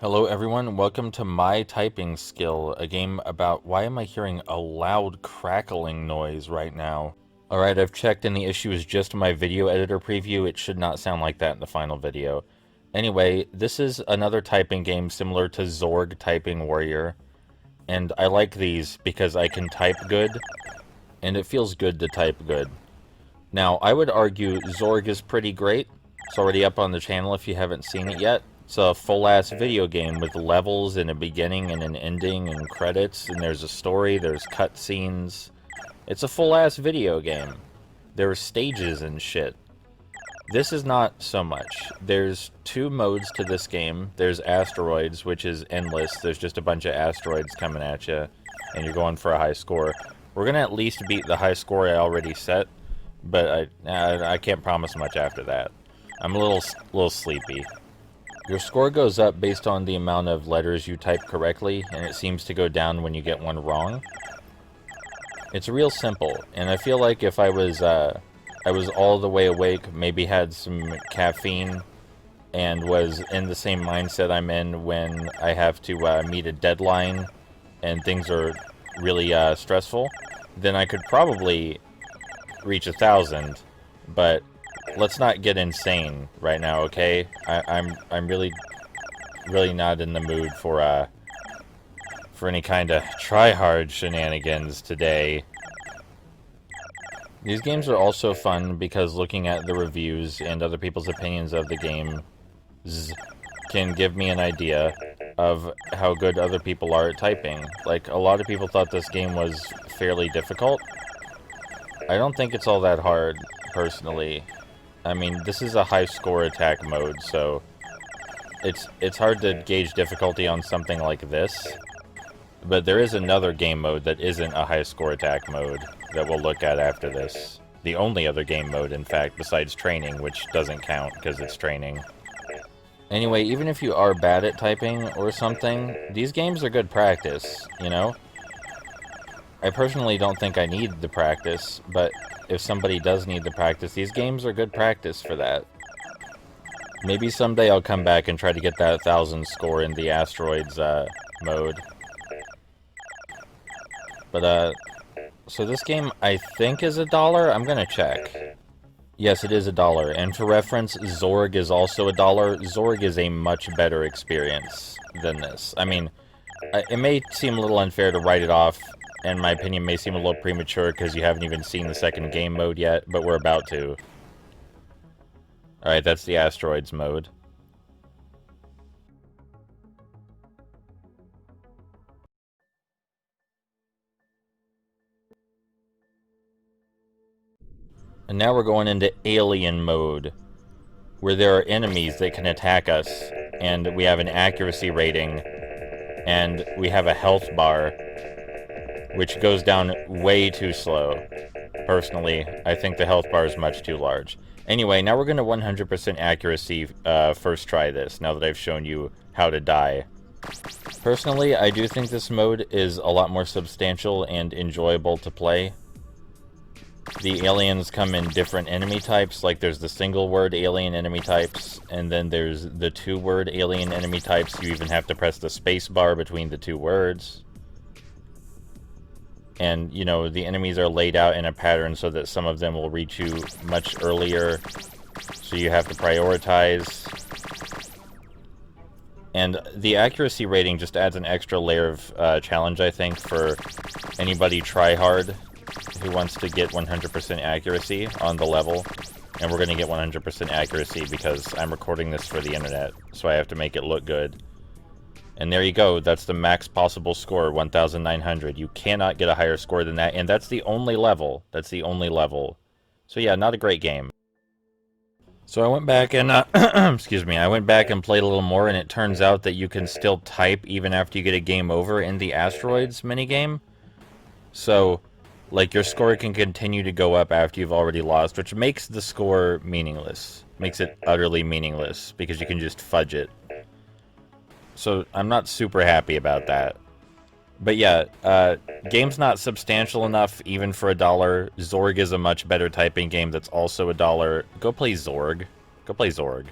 Hello everyone, welcome to My Typing Skill, a game about why am I hearing a loud crackling noise right now. Alright, I've checked and the issue is just my video editor preview. It should not sound like that in the final video. Anyway, this is another typing game similar to Zorg Typing Warrior, and I like these because I can type good, and it feels good to type good. Now, I would argue Zorg is pretty great. It's already up on the channel if you haven't seen it yet. It's a full-ass video game with levels and a beginning and an ending and credits, and there's a story, there's cutscenes. It's a full-ass video game. There are stages and shit. This is not so much. There's two modes to this game. There's Asteroids, which is endless. There's just a bunch of asteroids coming at you, and you're going for a high score. We're gonna at least beat the high score I already set, but I can't promise much after that. I'm a little sleepy. Your score goes up based on the amount of letters you type correctly, and it seems to go down when you get one wrong. It's real simple, and I feel like if I was all the way awake, maybe had some caffeine, and was in the same mindset I'm in when I have to meet a deadline, and things are really stressful, then I could probably reach 1,000, but let's not get insane right now, okay? I'm really not in the mood for any kind of try-hard shenanigans today. These games are also fun because looking at the reviews and other people's opinions of the game can give me an idea of how good other people are at typing. Like, a lot of people thought this game was fairly difficult. I don't think it's all that hard, personally. I mean, this is a high score attack mode, so it's hard to gauge difficulty on something like this. But there is another game mode that isn't a high score attack mode that we'll look at after this. The only other game mode, in fact, besides training, which doesn't count because it's training. Anyway, even if you are bad at typing or something, these games are good practice, you know? I personally don't think I need the practice, but if somebody does need the practice, these games are good practice for that. Maybe someday I'll come back and try to get that 1,000 score in the Asteroids mode. But, so this game I think is $1. I'm gonna check. Yes, it is $1, and for reference, Zorg is also $1. Zorg is a much better experience than this. I mean, it may seem a little unfair to write it off, and my opinion may seem a little premature because you haven't even seen the second game mode yet, but we're about to. Alright, that's the Asteroids mode. And now we're going into Alien mode, where there are enemies that can attack us, and we have an accuracy rating, and we have a health bar, which goes down way too slow. Personally, I think the health bar is much too large. Anyway, now we're going to 100% accuracy first try this, now that I've shown you how to die. Personally, I do think this mode is a lot more substantial and enjoyable to play. The aliens come in different enemy types, like there's the single-word alien enemy types, and then there's the two-word alien enemy types. You even have to press the space bar between the two words. And, you know, the enemies are laid out in a pattern so that some of them will reach you much earlier, so you have to prioritize. And the accuracy rating just adds an extra layer of challenge, I think, for anybody try-hard who wants to get 100% accuracy on the level. And we're going to get 100% accuracy because I'm recording this for the internet, so I have to make it look good. And there you go, that's the max possible score, 1,900. You cannot get a higher score than that, and that's the only level. That's the only level. So yeah, not a great game. So I went back and, excuse me, I went back and played a little more, and it turns out that you can still type even after you get a game over in the Asteroids minigame. So, like, your score can continue to go up after you've already lost, which makes the score meaningless. Makes it utterly meaningless, because you can just fudge it. So, I'm not super happy about that. But yeah, game's not substantial enough even for $1. Zorg is a much better typing game that's also $1. Go play Zorg. Go play Zorg.